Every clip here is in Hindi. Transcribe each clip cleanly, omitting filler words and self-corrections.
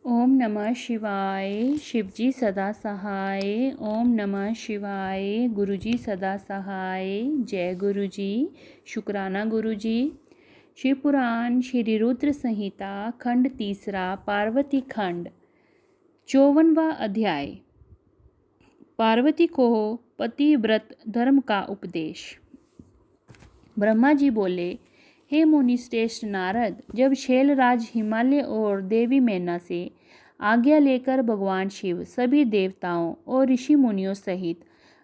ओम नमः शिवाय। शिवजी सदा सहाय। ओम नमः शिवाय। गुरुजी सदा सहाय। जय गुरुजी। शुक्राना गुरुजी। शिव पुराण श्री रुद्र संहिता खंड तीसरा पार्वती खंड 54वां अध्याय। पार्वती को पतिव्रत धर्म का उपदेश। ब्रह्मा जी बोले, हे मुनि श्रेष्ठ नारद, जब शैलराज हिमालय और देवी मैना से आज्ञा लेकर भगवान शिव सभी देवताओं और ऋषि मुनियों सहित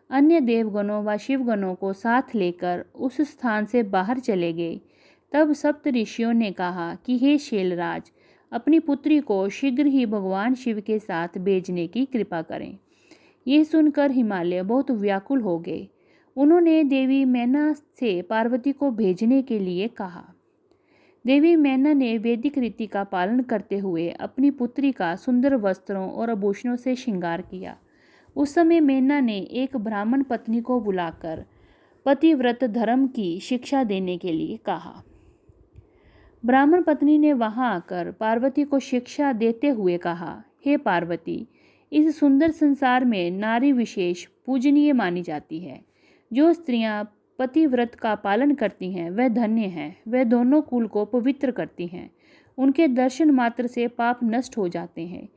अन्य देवगणों व शिवगणों को साथ लेकर उस स्थान से बाहर चले गए, तब सप्त ऋषियों ने कहा कि हे शैलराज, अपनी पुत्री को शीघ्र ही भगवान शिव के साथ भेजने की कृपा करें। यह सुनकर हिमालय बहुत व्याकुल हो गए। उन्होंने देवी मैना से पार्वती को भेजने के लिए कहा। देवी मैना ने वैदिक रीति का पालन करते हुए अपनी पुत्री का सुंदर वस्त्रों और आभूषणों से श्रृंगार किया। उस समय मैना ने एक ब्राह्मण पत्नी को बुलाकर पतिव्रत धर्म की शिक्षा देने के लिए कहा। ब्राह्मण पत्नी ने वहां आकर पार्वती को शिक्षा देते हुए कहा, हे पार्वती, इस सुंदर संसार में नारी विशेष पूजनीय मानी जाती है। जो स्त्रियां पतिव्रत का पालन करती हैं वह धन्य हैं। वह दोनों कुल को पवित्र करती हैं। उनके दर्शन मात्र से पाप नष्ट हो जाते हैं।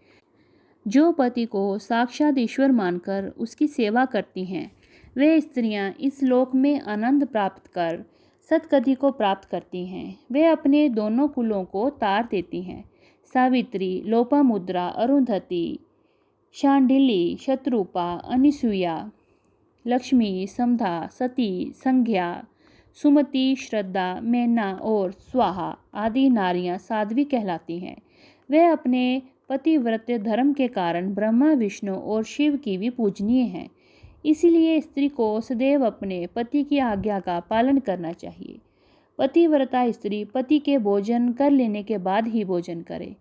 जो पति को साक्षात ईश्वर मानकर उसकी सेवा करती हैं वे स्त्रियां इस लोक में आनंद प्राप्त कर सतगति को प्राप्त करती हैं। वे अपने दोनों कुलों को तार देती हैं। सावित्री, लोपामुद्रा, अरुंधति, शांडिली, शत्रुपा, अनिसुईया, लक्ष्मी, समधा, सती, संज्ञा, सुमति, श्रद्धा, मैना और स्वाहा आदि नारियां साध्वी कहलाती हैं। वे अपने पतिव्रत धर्म के कारण ब्रह्मा, विष्णु और शिव की भी पूजनीय हैं। इसीलिए स्त्री को सदैव अपने पति की आज्ञा का पालन करना चाहिए। पतिव्रता स्त्री पति के भोजन कर लेने के बाद ही भोजन करे।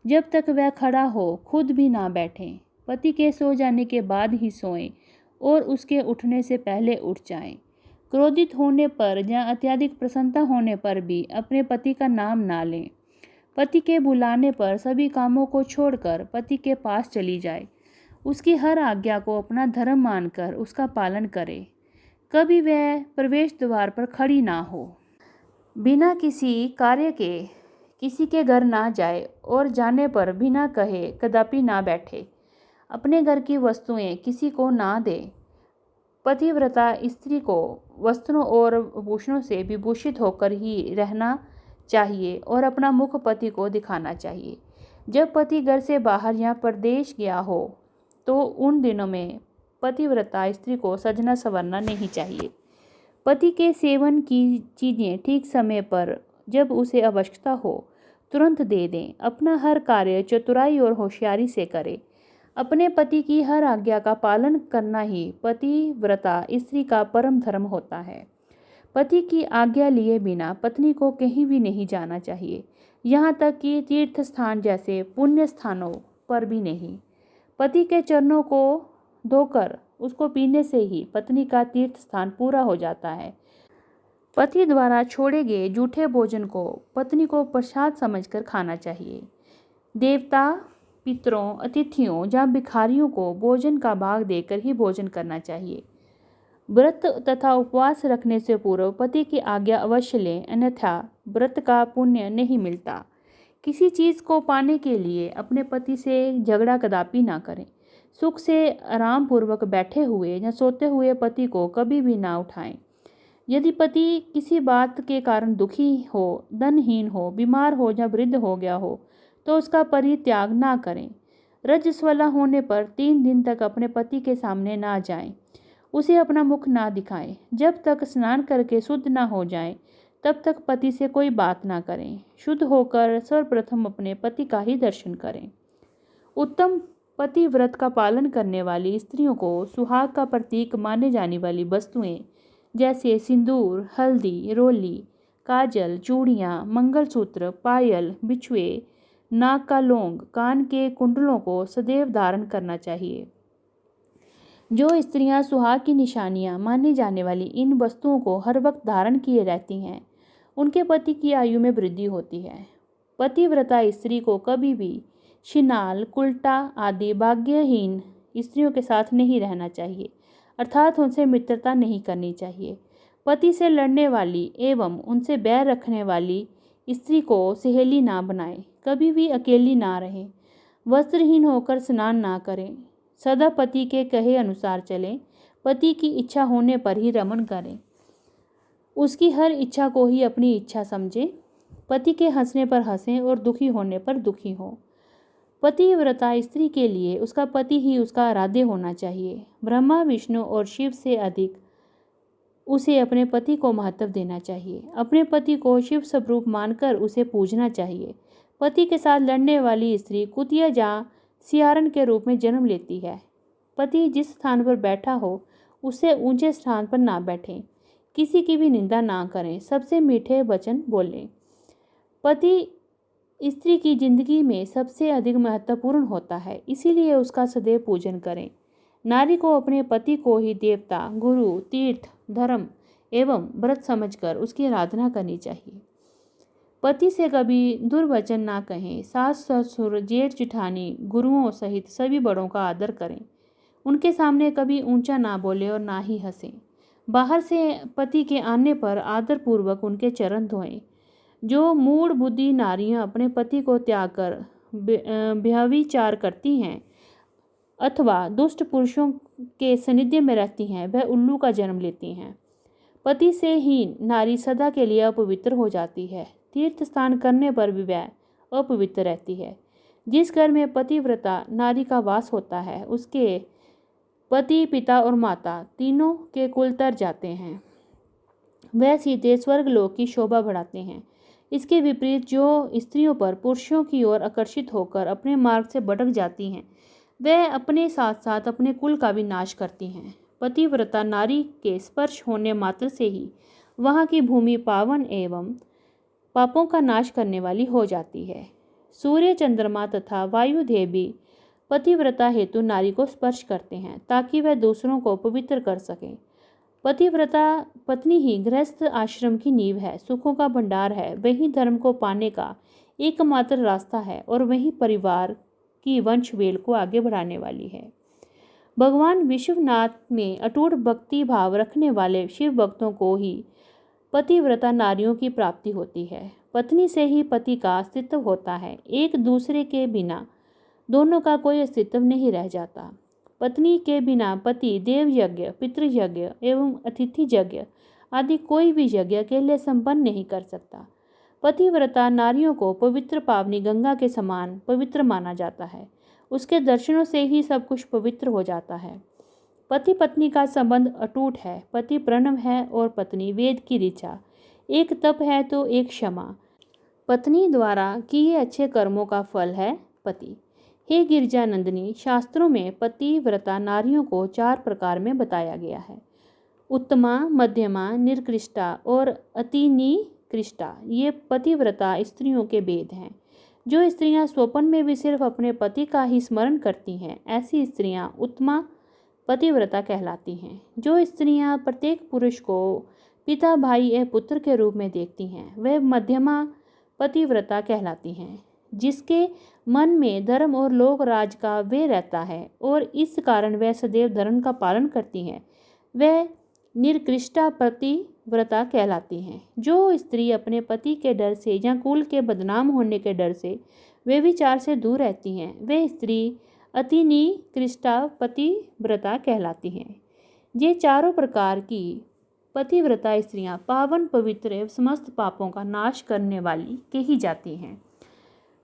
जब तक वह खड़ा हो खुद भी ना बैठे। पति के सो जाने के बाद ही सोएं और उसके उठने से पहले उठ जाएं। क्रोधित होने पर या अत्यधिक प्रसन्नता होने पर भी अपने पति का नाम ना लें। पति के बुलाने पर सभी कामों को छोड़कर पति के पास चली जाए। उसकी हर आज्ञा को अपना धर्म मानकर उसका पालन करे। कभी वह प्रवेश द्वार पर खड़ी ना हो। बिना किसी कार्य के किसी के घर ना जाए और जाने पर बिना कहे कदापि ना बैठे। अपने घर की वस्तुएं किसी को ना दे। पतिव्रता स्त्री को वस्त्रों और आभूषणों से विभूषित होकर ही रहना चाहिए और अपना मुख पति को दिखाना चाहिए। जब पति घर से बाहर या परदेश गया हो तो उन दिनों में पतिव्रता स्त्री को सजना संवरना नहीं चाहिए। पति के सेवन की चीज़ें ठीक समय पर जब उसे आवश्यकता हो तुरंत दे दें। अपना हर कार्य चतुराई और होशियारी से करें। अपने पति की हर आज्ञा का पालन करना ही पतिव्रता स्त्री का परम धर्म होता है। पति की आज्ञा लिए बिना पत्नी को कहीं भी नहीं जाना चाहिए, यहाँ तक कि तीर्थ स्थान जैसे पुण्य स्थानों पर भी नहीं। पति के चरणों को धोकर उसको पीने से ही पत्नी का तीर्थ स्थान पूरा हो जाता है। पति द्वारा छोड़े गए जूठे भोजन को पत्नी को प्रसाद समझकर खाना चाहिए। देवता, पितरों, अतिथियों या भिखारियों को भोजन का भाग देकर ही भोजन करना चाहिए। व्रत तथा उपवास रखने से पूर्व पति की आज्ञा अवश्य लें, अन्यथा व्रत का पुण्य नहीं मिलता। किसी चीज़ को पाने के लिए अपने पति से झगड़ा कदापि ना करें। सुख से आराम पूर्वक बैठे हुए या सोते हुए पति को कभी भी ना उठाएं। यदि पति किसी बात के कारण दुखी हो, धनहीन हो, बीमार हो या वृद्ध हो गया हो तो उसका परित्याग ना करें। रजस्वला होने पर 3 दिन तक अपने पति के सामने ना जाएं। उसे अपना मुख ना दिखाएं। जब तक स्नान करके शुद्ध ना हो जाएं, तब तक पति से कोई बात ना करें। शुद्ध होकर सर्वप्रथम अपने पति का ही दर्शन करें। उत्तम पतिव्रत का पालन करने वाली स्त्रियों को सुहाग का प्रतीक माने जाने वाली वस्तुएं जैसे सिंदूर, हल्दी, रोली, काजल, चूड़ियाँ, मंगलसूत्र, पायल, बिछुए, नाक का लौंग, कान के कुंडलों को सदैव धारण करना चाहिए। जो स्त्रियां सुहाग की निशानियां मानी जाने वाली इन वस्तुओं को हर वक्त धारण किए रहती हैं, उनके पति की आयु में वृद्धि होती है। पतिव्रता स्त्री को कभी भी शिनाल, कुल्टा आदि भाग्यहीन स्त्रियों के साथ नहीं रहना चाहिए, अर्थात उनसे मित्रता नहीं करनी चाहिए। पति से लड़ने वाली एवं उनसे बैर रखने वाली स्त्री को सहेली ना बनाएं, कभी भी अकेली ना रहें, वस्त्रहीन होकर स्नान ना करें, सदा पति के कहे अनुसार चलें, पति की इच्छा होने पर ही रमन करें, उसकी हर इच्छा को ही अपनी इच्छा समझें, पति के हंसने पर हंसें और दुखी होने पर दुखी हों। पतिव्रता स्त्री के लिए उसका पति ही उसका आराध्य होना चाहिए। ब्रह्मा, विष्णु और शिव से अधिक उसे अपने पति को महत्व देना चाहिए। अपने पति को शिव स्वरूप मानकर उसे पूजना चाहिए। पति के साथ लड़ने वाली स्त्री कुतिया या सियारन के रूप में जन्म लेती है। पति जिस स्थान पर बैठा हो उससे ऊंचे स्थान पर ना बैठें, किसी की भी निंदा ना करें, सबसे मीठे वचन बोलें। पति स्त्री की जिंदगी में सबसे अधिक महत्वपूर्ण होता है, इसीलिए उसका सदैव पूजन करें। नारी को अपने पति को ही देवता, गुरु, तीर्थ, धर्म एवं व्रत समझकर उसकी आराधना करनी चाहिए। पति से कभी दुर्वचन ना कहें। सास, ससुर, जेठ, जेठानी, गुरुओं सहित सभी बड़ों का आदर करें। उनके सामने कभी ऊंचा ना बोले और ना ही हंसें। बाहर से पति के आने पर आदरपूर्वक उनके चरण धोएं। जो मूढ़ बुद्धि नारियां अपने पति को त्याग कर व्यभिचार करती हैं अथवा दुष्ट पुरुषों के सानिध्य में रहती हैं, वह उल्लू का जन्म लेती हैं। पति से ही नारी सदा के लिए अपवित्र हो जाती है। तीर्थ स्नान करने पर भी वह अपवित्र रहती है। जिस घर में पतिव्रता नारी का वास होता है, उसके पति, पिता और माता तीनों के कुल तर जाते हैं। वह सीधे स्वर्गलोक की शोभा बढ़ाते हैं। इसके विपरीत जो स्त्रियों पर पुरुषों की ओर आकर्षित होकर अपने मार्ग से भटक जाती हैं, वह अपने साथ साथ अपने कुल का भी नाश करती हैं। पतिव्रता नारी के स्पर्श होने मात्र से ही वहाँ की भूमि पावन एवं पापों का नाश करने वाली हो जाती है। सूर्य, चंद्रमा तथा वायुदेव भी पतिव्रता हेतु नारी को स्पर्श करते हैं ताकि वह दूसरों को पवित्र कर सकें। पतिव्रता पत्नी ही गृहस्थ आश्रम की नींव है, सुखों का भंडार है, वही धर्म को पाने का एकमात्र रास्ता है और वही परिवार की वंश वेल को आगे बढ़ाने वाली है। भगवान विश्वनाथ में अटूट भक्ति भाव रखने वाले शिव भक्तों को ही पतिव्रता नारियों की प्राप्ति होती है। पत्नी से ही पति का अस्तित्व होता है। एक दूसरे के बिना दोनों का कोई अस्तित्व नहीं रह जाता। पत्नी के बिना पति देव यज्ञ, पितृयज्ञ एवं अतिथि यज्ञ आदि कोई भी यज्ञ अकेले संपन्न नहीं कर सकता। पतिव्रता नारियों को पवित्र पावनी गंगा के समान पवित्र माना जाता है। उसके दर्शनों से ही सब कुछ पवित्र हो जाता है। पति पत्नी का संबंध अटूट है। पति प्रणव है और पत्नी वेद की ऋचा। एक तप है तो एक क्षमा। पत्नी द्वारा किए अच्छे कर्मों का फल है पति। हे गिरिजानंदिनी, शास्त्रों में पतिव्रता नारियों को 4 प्रकार में बताया गया है: उत्तमा, मध्यमा, निकृष्टा और अति निकृष्टा। ये पतिव्रता स्त्रियों के भेद हैं। जो स्त्रियां स्वप्न में भी सिर्फ अपने पति का ही स्मरण करती हैं, ऐसी स्त्रियां उत्तमा पतिव्रता कहलाती हैं। जो स्त्रियां प्रत्येक पुरुष को पिता, भाई या पुत्र के रूप में देखती हैं, वह मध्यमा पतिव्रता कहलाती हैं। जिसके मन में धर्म और लोक राज का वे रहता है और इस कारण वह सदैव धर्म का पालन करती हैं, वह निकृष्टा पतिव्रता कहलाती हैं। जो स्त्री अपने पति के डर से या कुल के बदनाम होने के डर से व्यभिचार से दूर रहती हैं, वे स्त्री अति निकृष्टा पतिव्रता कहलाती हैं। ये चारों प्रकार की पतिव्रता स्त्रियां पावन, पवित्र एवं समस्त पापों का नाश करने वाली कही जाती हैं।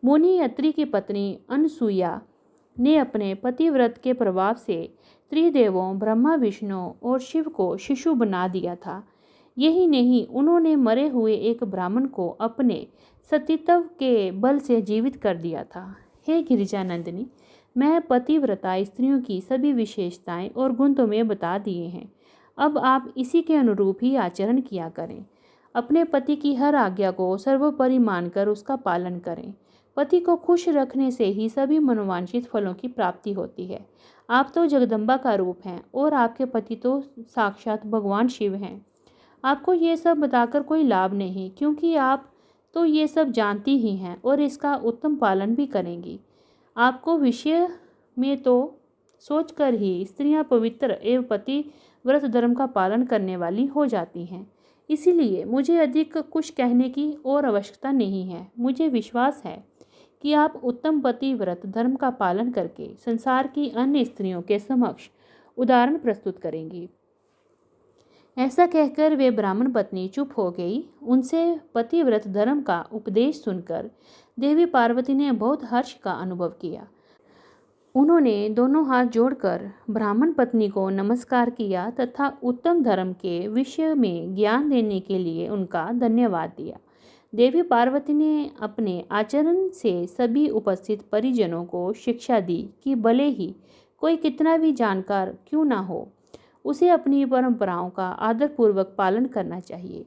मुनि अत्रि की पत्नी अनसुईया ने अपने पतिव्रत के प्रभाव से त्रिदेवों ब्रह्मा, विष्णु और शिव को शिशु बना दिया था। यही नहीं, उन्होंने मरे हुए एक ब्राह्मण को अपने सतीत्व के बल से जीवित कर दिया था। हे गिरिजानंदिनी, मैं पतिव्रता स्त्रियों की सभी विशेषताएं और गुण तुम्हें बता दिए हैं। अब आप इसी के अनुरूप ही आचरण किया करें। अपने पति की हर आज्ञा को सर्वोपरि मानकर उसका पालन करें। पति को खुश रखने से ही सभी मनोवांछित फलों की प्राप्ति होती है। आप तो जगदम्बा का रूप हैं और आपके पति तो साक्षात भगवान शिव हैं। आपको ये सब बताकर कोई लाभ नहीं, क्योंकि आप तो ये सब जानती ही हैं और इसका उत्तम पालन भी करेंगी। आपको विषय में तो सोचकर ही स्त्रियां पवित्र एवं पतिव्रत धर्म का पालन करने वाली हो जाती हैं। इसीलिए मुझे अधिक कुछ कहने की और आवश्यकता नहीं है। मुझे विश्वास है कि आप उत्तम पतिव्रत धर्म का पालन करके संसार की अन्य स्त्रियों के समक्ष उदाहरण प्रस्तुत करेंगी। ऐसा कहकर वे ब्राह्मण पत्नी चुप हो गई। उनसे पतिव्रत धर्म का उपदेश सुनकर देवी पार्वती ने बहुत हर्ष का अनुभव किया। उन्होंने दोनों हाथ जोड़कर ब्राह्मण पत्नी को नमस्कार किया तथा उत्तम धर्म के विषय में ज्ञान देने के लिए उनका धन्यवाद दिया। देवी पार्वती ने अपने आचरण से सभी उपस्थित परिजनों को शिक्षा दी कि भले ही कोई कितना भी जानकार क्यों ना हो, उसे अपनी परंपराओं का आदरपूर्वक पालन करना चाहिए।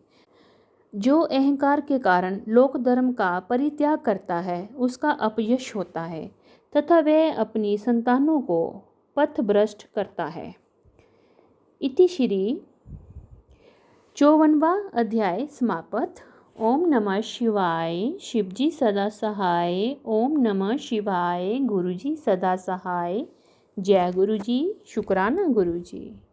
जो अहंकार के कारण लोक धर्म का परित्याग करता है, उसका अपयश होता है तथा वह अपनी संतानों को पथभ्रष्ट करता है। इति श्री 54वां अध्याय समाप्त। ओम नमः शिवाय। शिवजी सदा सहाय। ओम नमः शिवाय। गुरुजी सदा सहाय। जय गुरुजी। शुक्राना गुरुजी।